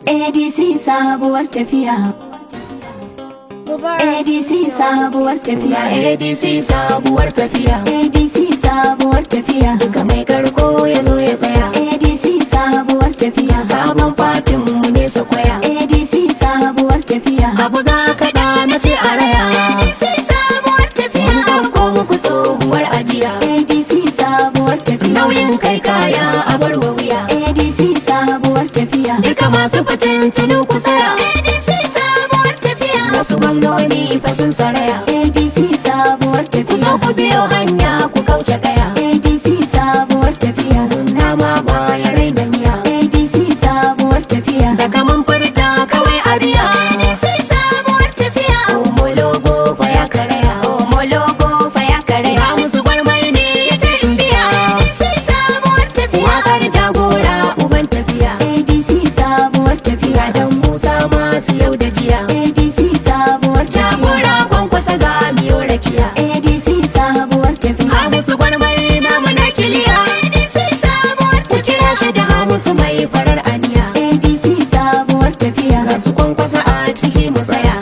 ADC sabuwar tafiya. ADC sabuwar tafiya. ADC sabuwar tafiya. ADC sabuwar tafiya. Duka mai karko ya zo ya tsaya. ADC sabuwar tafiya. Sabon fatin mu ne su kwaya. ADC sabuwar tafiya. Abu ga kaɗa na ce a raya. ADC sabuwar tafiya. Mun ɗauko muku tsohuwar ajiya. ADC sabuwar tafiya. Nauyin kai kaya a bar wa wuya. ADC sabuwar tafiya. Duka masu fitintinu ku tsaya. ADC sabuwar tafiya. Wasu gwamnoni fa sun saraya. ADC sabuwar Ku zo tafiya. ku biyo hanya ku kauce kaya. ADC sabuwar tafiya. Nama ba ya raina miya. ADC sabuwar tafiya. Daga mun furta kawai a biya. ADC sabuwar tafiya. Homologo fa ya karaya. Homologo fa ya karaya. Ga musu gwarmai ne ya ce in biya. ADC sabuwar tafiya. Wakar jagora uban tafiya. ADC sabuwar tafiya. Dan Musa masu yau da jiya. ADC sabuwar tafiya. Jagora kwankwasa za mu yi rakiya. ADC sabuwar tafiya. Hamisu gwarmai namu na kiliya. ADC sabuwar Ku kira shi da Hamisu mai farar aniya. ADC sabuwar tafiya. Ga su kwankwasa a ciki mu tsaya.